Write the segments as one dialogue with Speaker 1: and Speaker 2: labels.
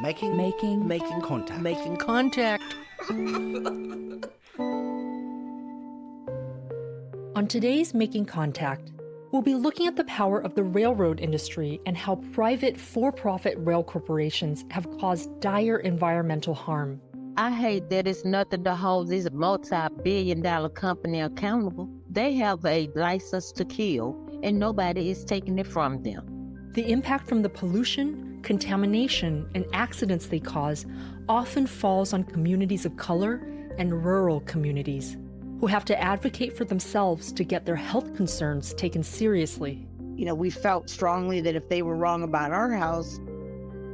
Speaker 1: Making contact.
Speaker 2: Making contact.
Speaker 3: On today's Making Contact, we'll be looking at the power of the railroad industry and how private for-profit rail corporations have caused dire environmental harm.
Speaker 4: I hate that it's nothing to hold these multi-billion-dollar company accountable. They have a license to kill, and nobody is taking it from them.
Speaker 3: The impact from the pollution, contamination, and accidents they cause often falls on communities of color and rural communities, who have to advocate for themselves to get their health concerns taken seriously.
Speaker 5: You know, we felt strongly that if they were wrong about our house,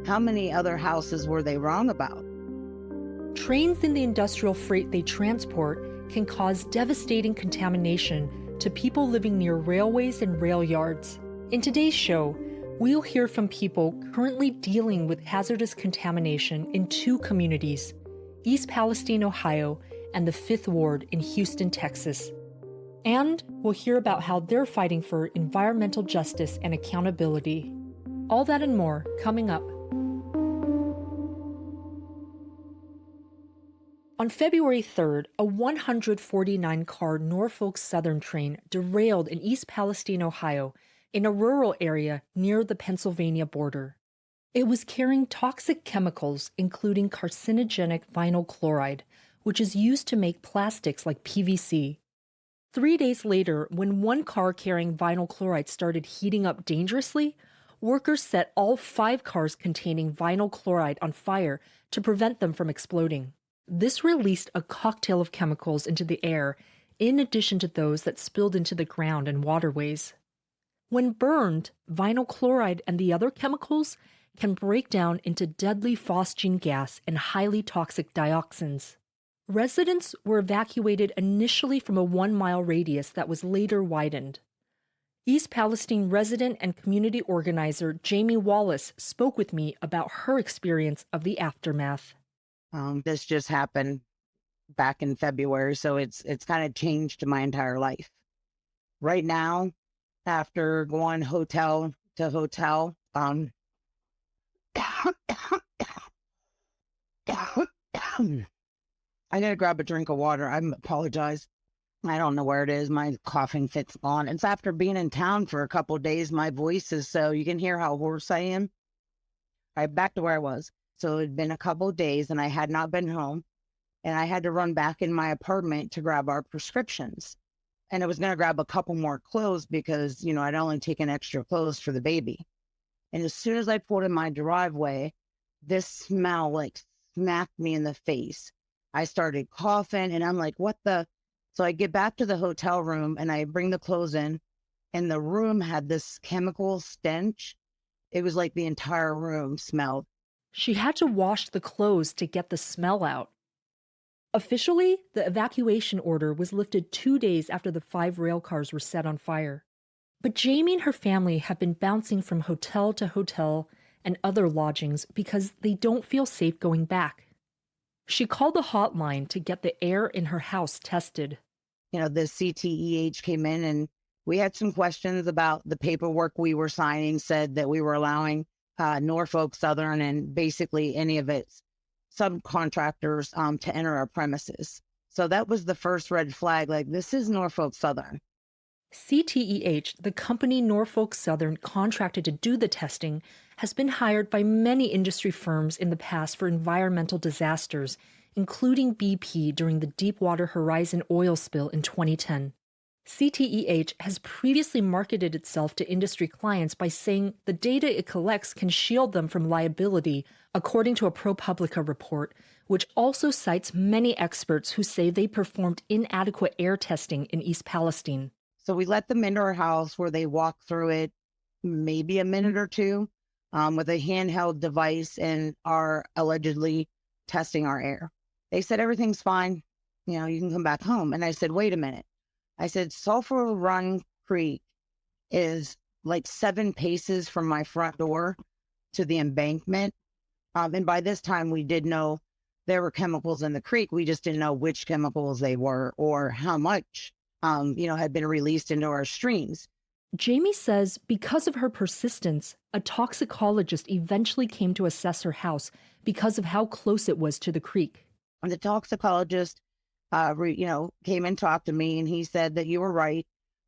Speaker 5: how many other houses were they wrong about?
Speaker 3: Trains and the industrial freight they transport can cause devastating contamination to people living near railways and rail yards. In today's show, we'll hear from people currently dealing with hazardous contamination in two communities, East Palestine, Ohio, and the 5th Ward in Houston, Texas. And we'll hear about how they're fighting for environmental justice and accountability. All that and more coming up. On February 3rd, a 149-car Norfolk Southern train derailed in East Palestine, Ohio, in a rural area near the Pennsylvania border. It was carrying toxic chemicals, including carcinogenic vinyl chloride, which is used to make plastics like PVC. 3 days later, when one car carrying vinyl chloride started heating up dangerously, workers set all 5 cars containing vinyl chloride on fire to prevent them from exploding. This released a cocktail of chemicals into the air, in addition to those that spilled into the ground and waterways. When burned, vinyl chloride and the other chemicals can break down into deadly phosgene gas and highly toxic dioxins. Residents were evacuated initially from a 1-mile radius that was later widened. East Palestine resident and community organizer Jamie Wallace spoke with me about her experience of the aftermath.
Speaker 5: This just happened back in February, so it's kind of changed my entire life. Right now, after going hotel to hotel, I gotta grab a drink of water. I apologize. I don't know where it is. My coughing fit's gone. It's after being in town for a couple of days. My voice is so you can hear how hoarse I am. All right, back to where I was. So it had been a couple of days and I had not been home, and I had to run back in my apartment to grab our prescriptions. And I was going to grab a couple more clothes because, you know, I'd only taken extra clothes for the baby. And as soon as I pulled in my driveway, this smell like smacked me in the face. I started coughing and I'm like, what the? So I get back to the hotel room and I bring the clothes in, and the room had this chemical stench. It was like the entire room smelled.
Speaker 3: She had to wash the clothes to get the smell out. Officially, the evacuation order was lifted 2 days after the 5 rail cars were set on fire. But Jamie and her family have been bouncing from hotel to hotel and other lodgings because they don't feel safe going back. She called the hotline to get the air in her house tested.
Speaker 5: You know, the CTEH came in and we had some questions about the paperwork we were signing, said that we were allowing Norfolk Southern and basically any of its subcontractors to enter our premises. So that was the first red flag, like, this is Norfolk Southern.
Speaker 3: CTEH, the company Norfolk Southern contracted to do the testing, has been hired by many industry firms in the past for environmental disasters, including BP during the Deepwater Horizon oil spill in 2010. CTEH has previously marketed itself to industry clients by saying the data it collects can shield them from liability, according to a ProPublica report, which also cites many experts who say they performed inadequate air testing in East Palestine.
Speaker 5: So we let them into our house where they walk through it maybe a minute or two with a handheld device and are allegedly testing our air. They said, everything's fine. You know, you can come back home. And I said, wait a minute. I said, Sulphur Run Creek is like 7 paces from my front door to the embankment. And by this time, we did know there were chemicals in the creek. We just didn't know which chemicals they were or how much, had been released into our streams.
Speaker 3: Jamie says because of her persistence, a toxicologist eventually came to assess her house because of how close it was to the creek.
Speaker 5: And the toxicologist, came and talked to me, and he said that you were right,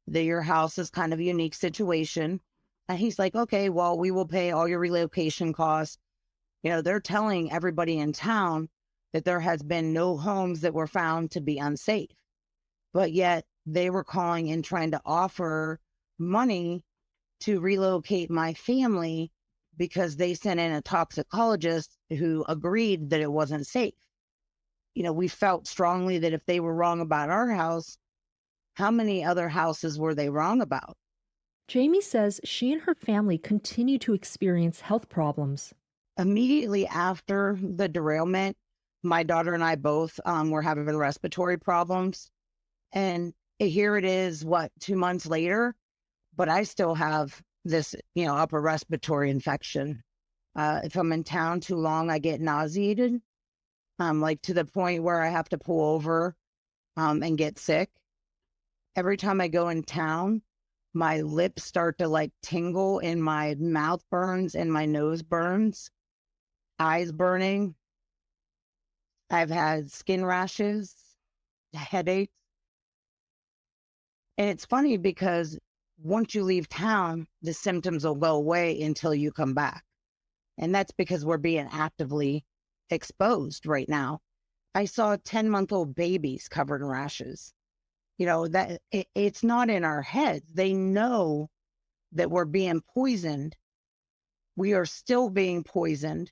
Speaker 5: that your house is kind of a unique situation. And he's like, okay, well, we will pay all your relocation costs. They're telling everybody in town that there has been no homes that were found to be unsafe, but yet they were calling and trying to offer money to relocate my family because they sent in a toxicologist who agreed that it wasn't safe. We felt strongly that if they were wrong about our house, how many other houses were they wrong about?
Speaker 3: Jamie says she and her family continue to experience health problems.
Speaker 5: Immediately after the derailment, my daughter and I both were having respiratory problems. And here it is, 2 months later, but I still have this, upper respiratory infection. If I'm in town too long, I get nauseated, like to the point where I have to pull over and get sick. Every time I go in town, my lips start to like tingle and my mouth burns and my nose burns, eyes burning. I've had skin rashes, headaches. And it's funny because once you leave town, the symptoms will go away until you come back. And that's because we're being actively exposed right now. I saw 10-month-old babies covered in rashes. It's not in our heads. They know that we're being poisoned. We are still being poisoned.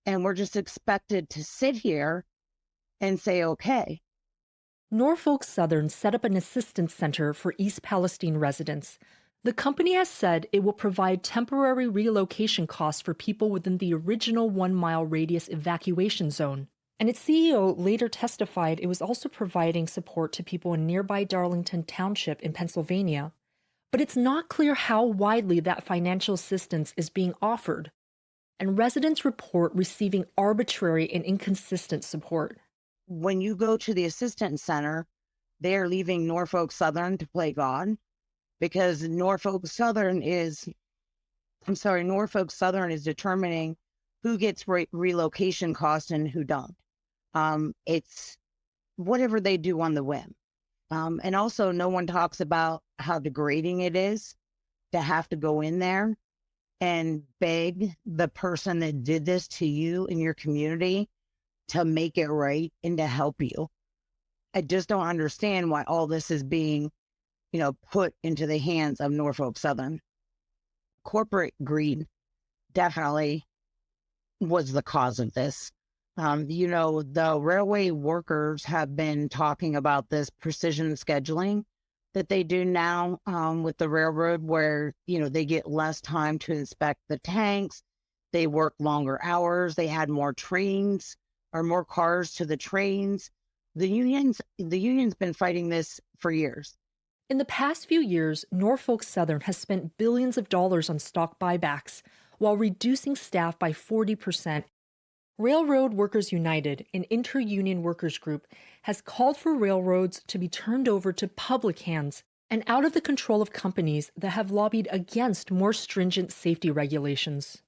Speaker 5: And we're just expected to sit here and say, okay.
Speaker 3: Norfolk Southern set up an assistance center for East Palestine residents. The company has said it will provide temporary relocation costs for people within the original 1-mile radius evacuation zone. And its CEO later testified it was also providing support to people in nearby Darlington Township in Pennsylvania. But it's not clear how widely that financial assistance is being offered. And residents report receiving arbitrary and inconsistent support.
Speaker 5: When you go to the assistance center, they're leaving Norfolk Southern to play God because Norfolk Southern is determining who gets relocation costs and who don't. It's whatever they do on the whim. And also no one talks about how degrading it is to have to go in there and beg the person that did this to you in your community to make it right and to help you. I just don't understand why all this is being, put into the hands of Norfolk Southern. Corporate greed definitely was the cause of this. The railway workers have been talking about this precision scheduling that they do now with the railroad where, they get less time to inspect the tanks. They work longer hours. They add more trains or more cars to the trains. The union's been fighting this for years.
Speaker 3: In the past few years, Norfolk Southern has spent billions of dollars on stock buybacks while reducing staff by 40%. Railroad Workers United, an inter-union workers group, has called for railroads to be turned over to public hands and out of the control of companies that have lobbied against more stringent safety regulations.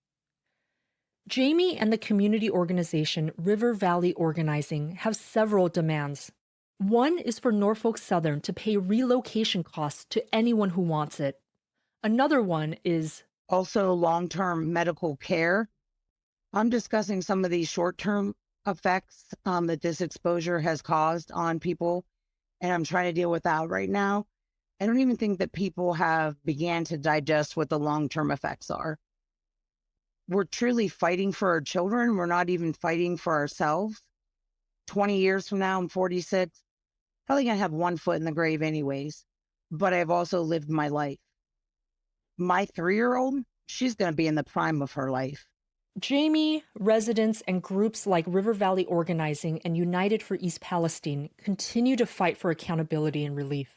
Speaker 3: Jamie and the community organization River Valley Organizing have several demands. One is for Norfolk Southern to pay relocation costs to anyone who wants it. Another one is
Speaker 5: also long-term medical care. I'm discussing some of these short-term effects that this exposure has caused on people, and I'm trying to deal with that right now. I don't even think that people have began to digest what the long-term effects are. We're truly fighting for our children. We're not even fighting for ourselves. 20 years from now, I'm 46. Probably going to have one foot in the grave anyways, but I've also lived my life. My 3-year-old, she's going to be in the prime of her life.
Speaker 3: Jamie, residents, and groups like River Valley Organizing and United for East Palestine continue to fight for accountability and relief.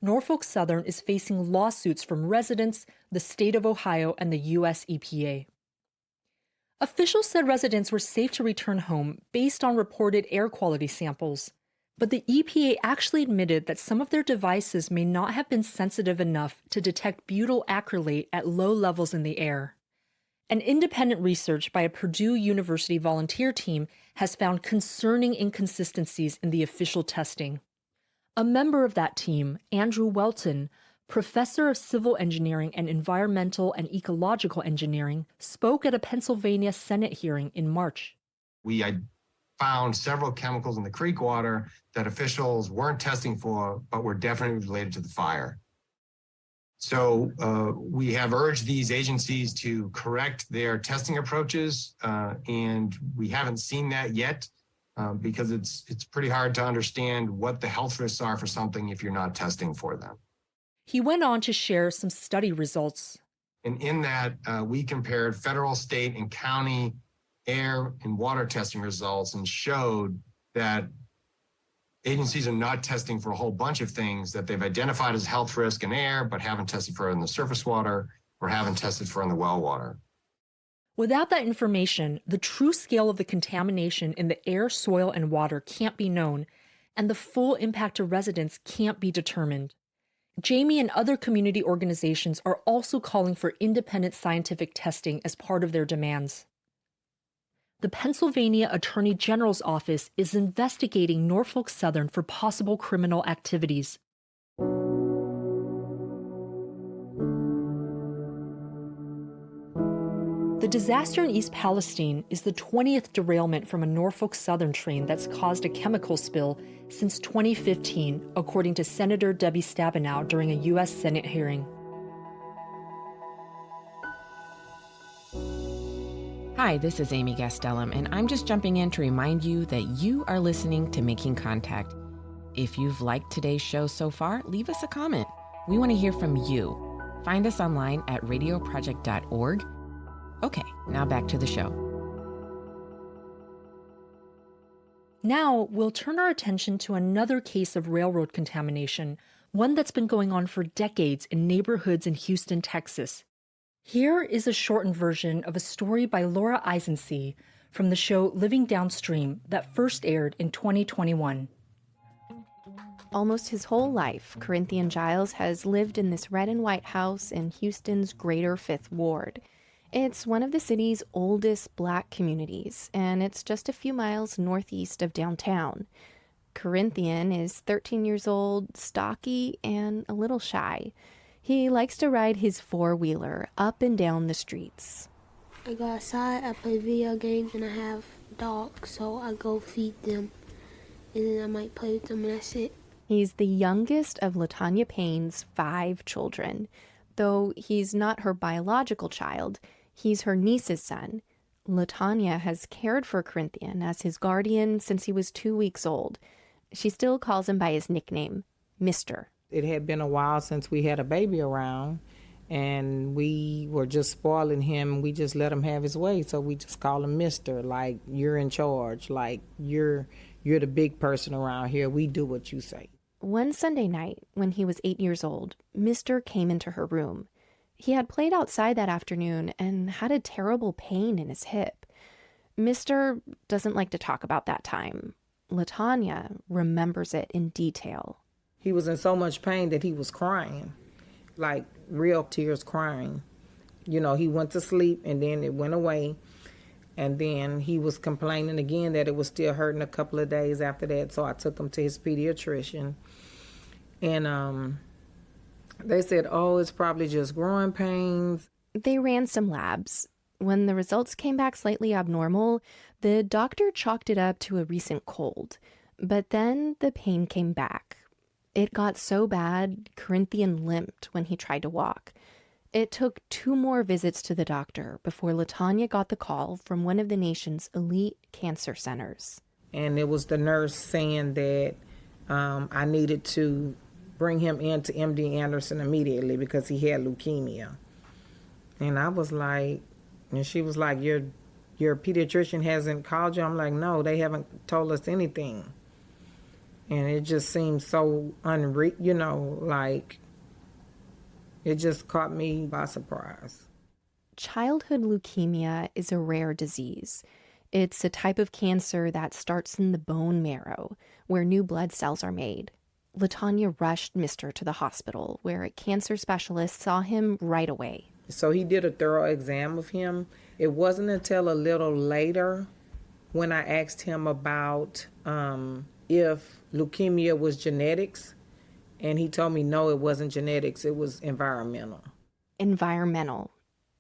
Speaker 3: Norfolk Southern is facing lawsuits from residents, the state of Ohio, and the U.S. EPA. Officials said residents were safe to return home based on reported air quality samples. But the EPA actually admitted that some of their devices may not have been sensitive enough to detect butyl acrylate at low levels in the air. An independent research by a Purdue University volunteer team has found concerning inconsistencies in the official testing. A member of that team, Andrew Welton, professor of civil engineering and environmental and ecological engineering, spoke at a Pennsylvania Senate hearing in March.
Speaker 1: We found several chemicals in the creek water that officials weren't testing for, but were definitely related to the fire. So we have urged these agencies to correct their testing approaches, and we haven't seen that yet because it's pretty hard to understand what the health risks are for something if you're not testing for them.
Speaker 3: He went on to share some study results.
Speaker 1: And in that, we compared federal, state, and county air and water testing results and showed that agencies are not testing for a whole bunch of things that they've identified as health risk in air, but haven't tested for in the surface water or haven't tested for in the well water.
Speaker 3: Without that information, the true scale of the contamination in the air, soil, and water can't be known, and the full impact to residents can't be determined. Jamie and other community organizations are also calling for independent scientific testing as part of their demands. The Pennsylvania Attorney General's office is investigating Norfolk Southern for possible criminal activities. The disaster in East Palestine is the 20th derailment from a Norfolk Southern train that's caused a chemical spill since 2015, according to Senator Debbie Stabenow during a U.S. Senate hearing.
Speaker 2: Hi, this is Amy Gastelum, and I'm just jumping in to remind you that you are listening to Making Contact. If you've liked today's show so far, leave us a comment. We want to hear from you. Find us online at radioproject.org. Okay, now back to the show.
Speaker 3: Now, we'll turn our attention to another case of railroad contamination, one that's been going on for decades in neighborhoods in Houston, Texas. Here is a shortened version of a story by Laura Eisensee from the show Living Downstream that first aired in 2021.
Speaker 6: Almost his whole life, Corinthian Giles has lived in this red and white house in Houston's Greater Fifth Ward. It's one of the city's oldest Black communities, and it's just a few miles northeast of downtown. Corinthian is 13 years old, stocky, and a little shy. He likes to ride his four-wheeler up and down the streets.
Speaker 7: I go outside, I play video games, and I have dogs, so I go feed them, and then I might play with them, and that's it.
Speaker 6: He's the youngest of LaTanya Payne's 5 children. Though he's not her biological child, he's her niece's son. LaTanya has cared for Corinthian as his guardian since he was 2 weeks old. She still calls him by his nickname, Mr.
Speaker 8: It had been a while since we had a baby around, and we were just spoiling him. We just let him have his way, so we just call him Mr. Like, you're in charge. Like, you're the big person around here. We do what you say.
Speaker 6: One Sunday night, when he was 8 years old, Mr. came into her room. He had played outside that afternoon and had a terrible pain in his hip. Mr. doesn't like to talk about that time. LaTanya remembers it in detail.
Speaker 8: He was in so much pain that he was crying, like real tears crying. You know, he went to sleep and then it went away. And then he was complaining again that it was still hurting a couple of days after that. So I took him to his pediatrician. And they said, oh, it's probably just growing pains.
Speaker 6: They ran some labs. When the results came back slightly abnormal, the doctor chalked it up to a recent cold. But then the pain came back. It got so bad, Corinthian limped when he tried to walk. It took 2 more visits to the doctor before LaTanya got the call from one of the nation's elite cancer centers.
Speaker 8: And it was the nurse saying that I needed to bring him into MD Anderson immediately because he had leukemia. And I was like, and she was like, your pediatrician hasn't called you? I'm like, no, they haven't told us anything. And it just seemed so like it just caught me by surprise.
Speaker 6: Childhood leukemia is a rare disease. It's a type of cancer that starts in the bone marrow, where new blood cells are made. LaTanya rushed Mr. to the hospital, where a cancer specialist saw him right away.
Speaker 8: So he did a thorough exam of him. It wasn't until a little later when I asked him about if leukemia was genetics, and he told me no, it wasn't genetics, it was environmental.
Speaker 6: Environmental.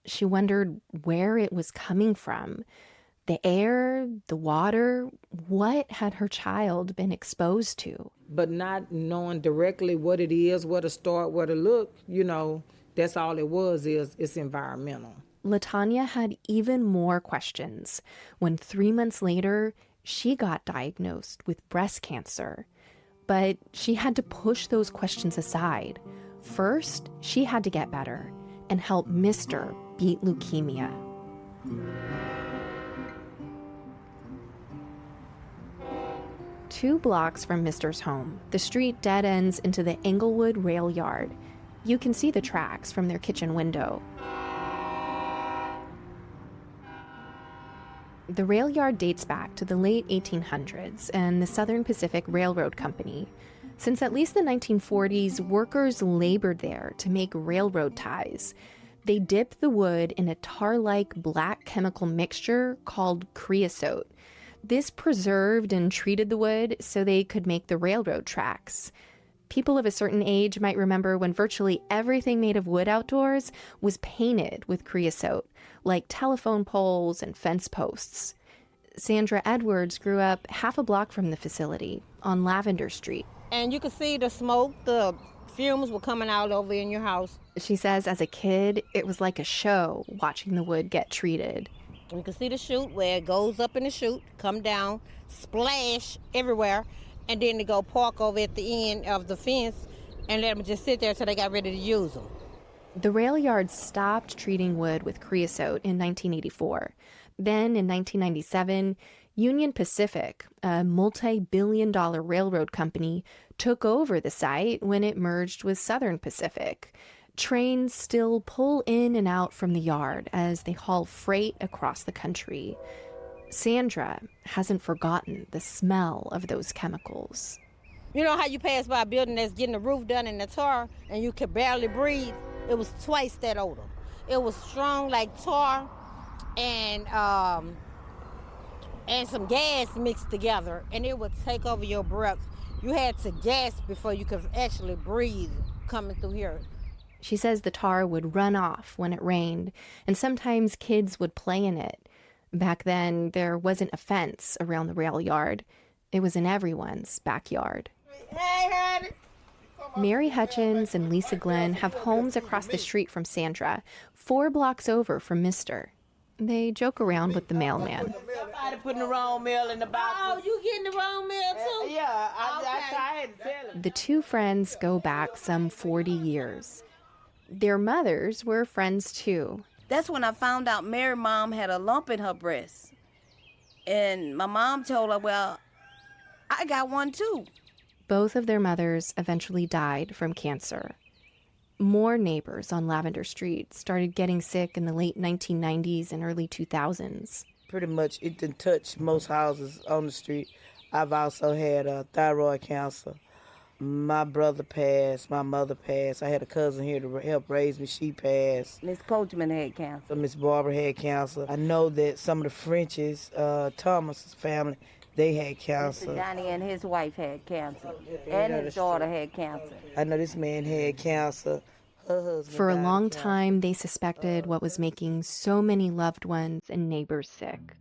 Speaker 6: She wondered where it was coming from. The air, the water, what had her child been exposed to?
Speaker 8: But not knowing directly what it is, where to start, where to look, that's all it was, it's environmental.
Speaker 6: LaTanya had even more questions when 3 months later, she got diagnosed with breast cancer. But she had to push those questions aside. First, she had to get better and help Mr. beat leukemia. Two blocks from Mr.'s home, the street dead ends into the Englewood rail yard. You can see the tracks from their kitchen window. The rail yard dates back to the late 1800s and the Southern Pacific Railroad Company. Since at least the 1940s, workers labored there to make railroad ties. They dipped the wood in a tar-like black chemical mixture called creosote. This preserved and treated the wood so they could make the railroad tracks. People of a certain age might remember when virtually everything made of wood outdoors was painted with creosote, like telephone poles and fence posts. Sandra Edwards grew up half a block from the facility on Lavender Street.
Speaker 4: And you could see the smoke, the fumes were coming out over in your house.
Speaker 6: She says as a kid, it was like a show watching the wood get treated.
Speaker 4: You can see the chute where it goes up in the chute, come down, splash everywhere, and then they go park over at the end of the fence and let them just sit there until they got ready to use them.
Speaker 6: The rail yard stopped treating wood with creosote in 1984. Then in 1997, Union Pacific, a multi-billion-dollar railroad company, took over the site when it merged with Southern Pacific. Trains still pull in and out from the yard as they haul freight across the country. Sandra hasn't forgotten the smell of those chemicals.
Speaker 4: You know how you pass by a building that's getting the roof done in the tar and you can barely breathe? It was twice that odor. It was strong like tar and some gas mixed together, and it would take over your breath. You had to gasp before you could actually breathe coming through here.
Speaker 6: She says the tar would run off when it rained, and sometimes kids would play in it. Back then, there wasn't a fence around the rail yard. It was in everyone's backyard.
Speaker 4: Hey, honey.
Speaker 6: Mary Hutchins and Lisa Glenn have homes across the street from Sandra, 4 blocks over from Mr. They joke around with the mailman.
Speaker 9: Somebody putting the wrong mail in the box.
Speaker 4: Oh, you getting the wrong mail too?
Speaker 9: Yeah, I had to tell him.
Speaker 6: The two friends go back some 40 years. Their mothers were friends too.
Speaker 9: That's when I found out Mary's mom had a lump in her breast. And my mom told her, well, I got one too.
Speaker 6: Both of their mothers eventually died from cancer. More neighbors on Lavender Street started getting sick in the late 1990s and early 2000s.
Speaker 10: Pretty much it didn't touch most houses on the street. I've also had thyroid cancer. My brother passed, my mother passed. I had a cousin here to help raise me. She passed.
Speaker 9: Miss Coachman had cancer.
Speaker 10: Miss Barbara had cancer. I know that some of the Frenches, Thomas's family, they had cancer.
Speaker 9: Mr. Johnny and his wife had cancer. And his daughter had cancer.
Speaker 10: I know this man had cancer. Her husband
Speaker 6: For a
Speaker 10: died of
Speaker 6: long
Speaker 10: cancer.
Speaker 6: time, they suspected what was making so many loved ones and neighbors sick.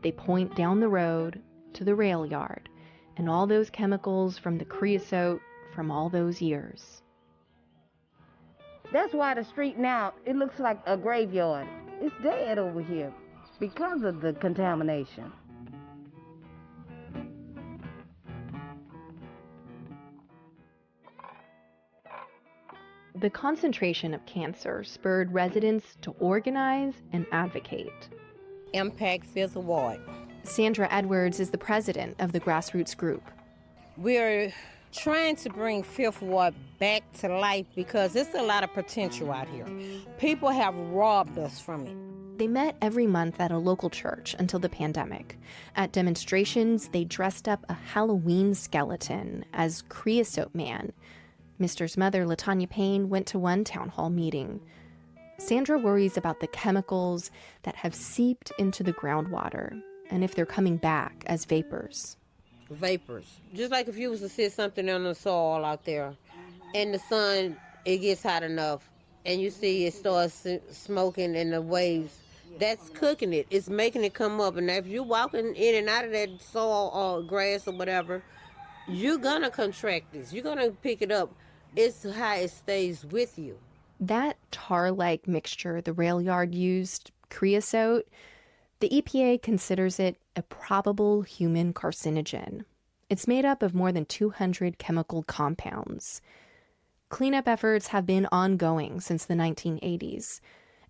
Speaker 6: They point down the road to the rail yard and all those chemicals from the creosote from all those years.
Speaker 4: That's why the street now, it looks like a graveyard. It's dead over here because of the contamination.
Speaker 6: The concentration of cancer spurred residents to organize and advocate.
Speaker 4: Impact Fifth Ward.
Speaker 6: Sandra Edwards is the president of the grassroots group.
Speaker 9: We're
Speaker 4: trying to bring Fifth Ward back to life because there's a lot of potential out here. People have robbed us from it.
Speaker 6: They met every month at a local church until the pandemic. At demonstrations, they dressed up a Halloween skeleton as Creosote Man. Mister's mother, LaTanya Payne, went to one town hall meeting. Sandra worries about the chemicals that have seeped into the groundwater and if they're coming back as vapors.
Speaker 4: Vapors. Just like if you was to sit something on the soil out there and the sun, it gets hot enough and you see it starts smoking in the waves, that's cooking it. It's making it come up. And if you're walking in and out of that soil or grass or whatever, you're going to contract this. You're going to pick it up. It's how it stays with you.
Speaker 6: That tar-like mixture the rail yard used, creosote, the EPA considers it a probable human carcinogen. It's made up of more than 200 chemical compounds. Cleanup efforts have been ongoing since the 1980s,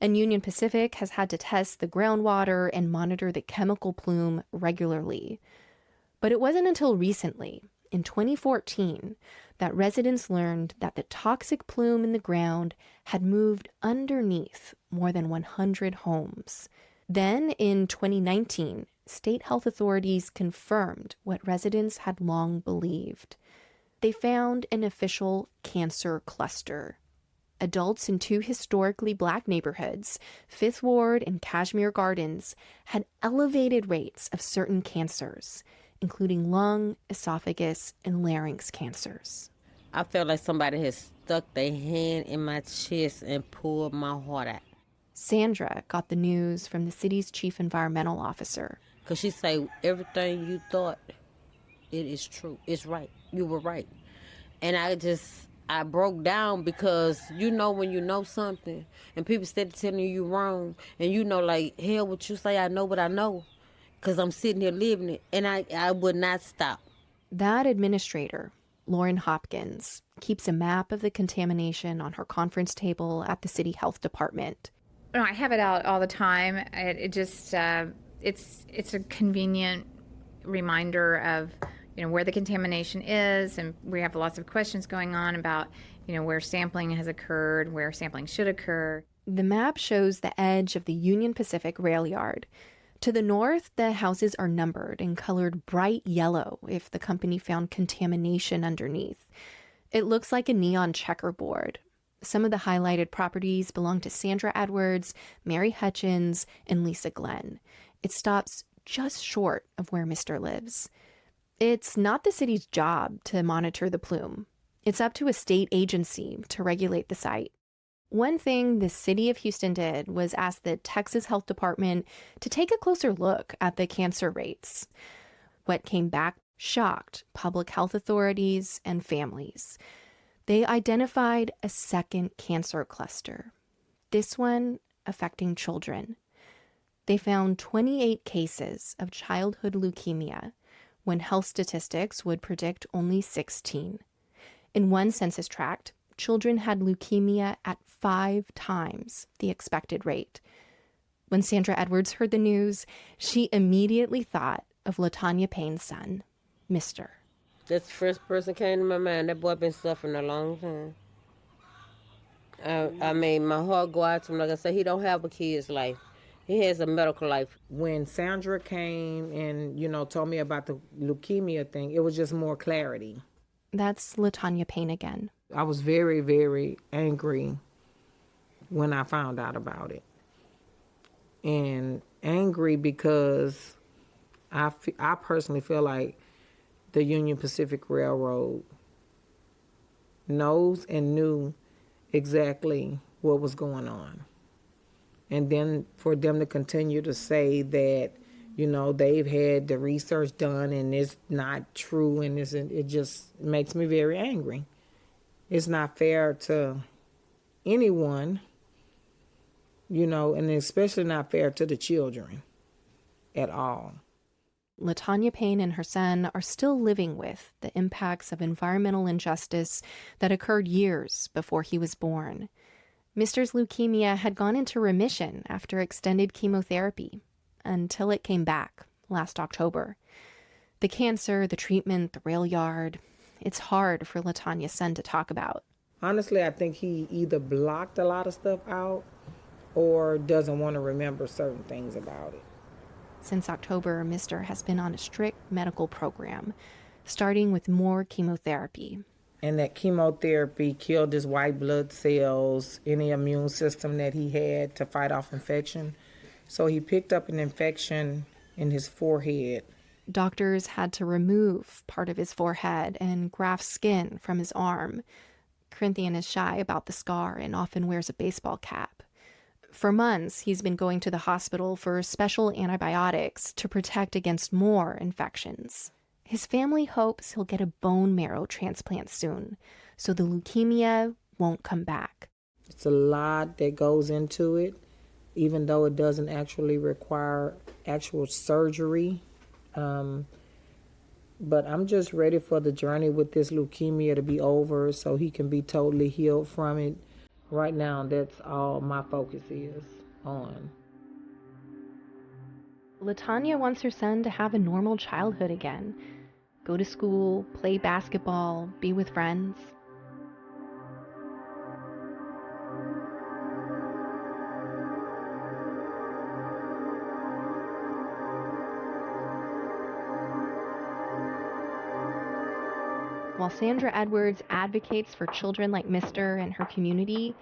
Speaker 6: and Union Pacific has had to test the groundwater and monitor the chemical plume regularly. But it wasn't until recently, in 2014, that residents learned that the toxic plume in the ground had moved underneath more than 100 homes. Then, in 2019, state health authorities confirmed what residents had long believed. They found an official cancer cluster. Adults in two historically Black neighborhoods, Fifth Ward and Kashmere Gardens, had elevated rates of certain cancers, including lung, esophagus, and larynx cancers.
Speaker 4: I felt like somebody had stuck their hand in my chest and pulled my heart out.
Speaker 6: Sandra got the news from the city's chief environmental officer.
Speaker 4: Because she said, everything you thought, it is true. It's right. You were right. And I broke down because you know when you know something and people started telling you wrong and you know like, hell, what you say, I know what I know because I'm sitting here living it and I would not stop.
Speaker 6: That administrator, Lauren Hopkins, keeps a map of the contamination on her conference table at the city health department.
Speaker 11: No, I have it out all the time. It just, it's a convenient reminder of, where the contamination is, and we have lots of questions going on about, where sampling has occurred, where sampling should occur.
Speaker 6: The map shows the edge of the Union Pacific rail yard. To the north, the houses are numbered and colored bright yellow if the company found contamination underneath. It looks like a neon checkerboard. Some of the highlighted properties belong to Sandra Edwards, Mary Hutchins, and Lisa Glenn. It stops just short of where Mr. lives. It's not the city's job to monitor the plume. It's up to a state agency to regulate the site. One thing the city of Houston did was ask the Texas Health Department to take a closer look at the cancer rates. What came back shocked public health authorities and families. They identified a second cancer cluster, this one affecting children. They found 28 cases of childhood leukemia, when health statistics would predict only 16. In one census tract, children had leukemia at 5 times the expected rate. When Sandra Edwards heard the news, she immediately thought of LaTanya Payne's son, Mr.
Speaker 4: That's the first person came to my mind. That boy been suffering a long time. I mean, my heart go out to him. Like I said, he don't have a kid's life. He has a medical life.
Speaker 8: When Sandra came and, told me about the leukemia thing, it was just more clarity.
Speaker 6: That's LaTanya Payne again.
Speaker 8: I was very, very angry when I found out about it. And angry because I personally feel like the Union Pacific Railroad knows and knew exactly what was going on. And then for them to continue to say that, they've had the research done and it's not true and it just makes me very angry. It's not fair to anyone, and especially not fair to the children at all.
Speaker 6: LaTanya Payne and her son are still living with the impacts of environmental injustice that occurred years before he was born. Mr.'s leukemia had gone into remission after extended chemotherapy until it came back last October. The cancer, the treatment, the rail yard, it's hard for Latanya's son to talk about.
Speaker 8: Honestly, I think he either blocked a lot of stuff out or doesn't want to remember certain things about it.
Speaker 6: Since October, Mr. has been on a strict medical program, starting with more chemotherapy.
Speaker 8: And that chemotherapy killed his white blood cells, any immune system that he had to fight off infection. So he picked up an infection in his forehead.
Speaker 6: Doctors had to remove part of his forehead and graft skin from his arm. Corinthian is shy about the scar and often wears a baseball cap. For months, he's been going to the hospital for special antibiotics to protect against more infections. His family hopes he'll get a bone marrow transplant soon, so the leukemia won't come back.
Speaker 8: It's a lot that goes into it, even though it doesn't actually require actual surgery. But I'm just ready for the journey with this leukemia to be over so he can be totally healed from it. Right now, that's all my focus is on.
Speaker 6: Latanya wants her son to have a normal childhood again. Go to school, play basketball, be with friends. While Sandra Edwards advocates for children like Mr. and her community,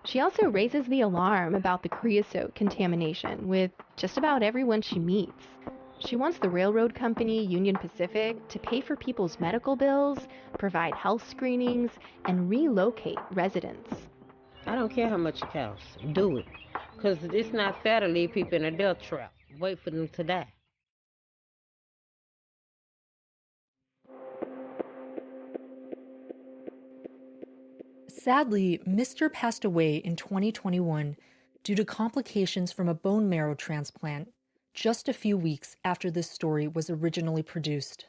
Speaker 6: she also raises the alarm about the creosote contamination with just about everyone she meets. She wants the railroad company, Union Pacific, to pay for people's medical bills, provide health screenings, and relocate residents.
Speaker 4: I don't care how much it costs. Do it. Because it's not fair to leave people in a death trap. Wait for them to die.
Speaker 3: Sadly, Mr. passed away in 2021 due to complications from a bone marrow transplant, just a few weeks after this story was originally produced.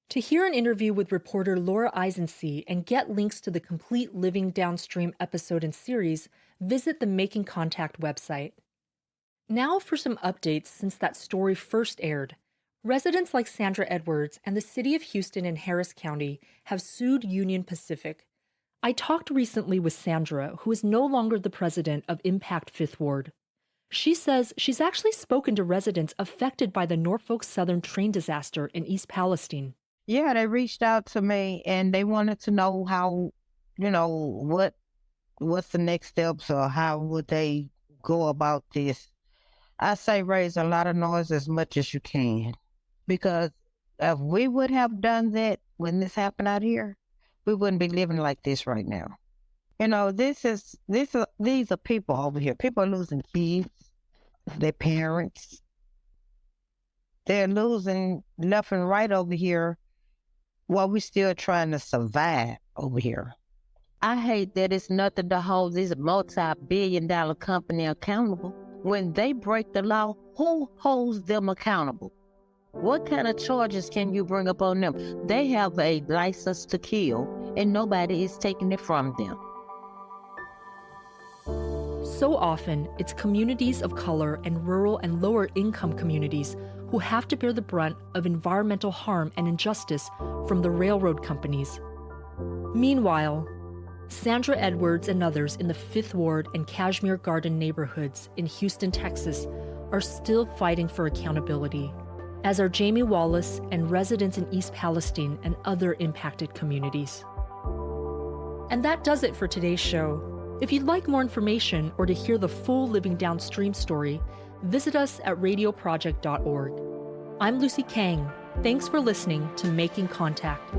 Speaker 3: To hear an interview with reporter Laura Eisensee and get links to the complete Living Downstream episode and series, visit the Making Contact website. Now for some updates since that story first aired. Residents like Sandra Edwards and the city of Houston and Harris County have sued Union Pacific. I talked recently with Sandra, who is no longer the president of Impact Fifth Ward. She says she's actually spoken to residents affected by the Norfolk Southern train disaster in East Palestine.
Speaker 5: Yeah, they reached out to me and they wanted to know how, what's the next steps or how would they go about this. I say raise a lot of noise as much as you can, because if we would have done that when this happened out here, we wouldn't be living like this right now. These are people over here. People are losing kids, their parents. They're losing left and right over here while we're still trying to survive over here. I hate that it's nothing to hold this multi-billion-dollar company accountable. When they break the law, who holds them accountable? What kind of charges can you bring up on them? They have a license to kill, and nobody is taking it from them.
Speaker 3: So often, it's communities of color and rural and lower income communities who have to bear the brunt of environmental harm and injustice from the railroad companies. Meanwhile, Sandra Edwards and others in the Fifth Ward and Cashmere Garden neighborhoods in Houston, Texas, are still fighting for accountability, as are Jamie Wallace and residents in East Palestine and other impacted communities. And that does it for today's show. If you'd like more information or to hear the full Living Downstream story, visit us at radioproject.org. I'm Lucy Kang. Thanks for listening to Making Contact.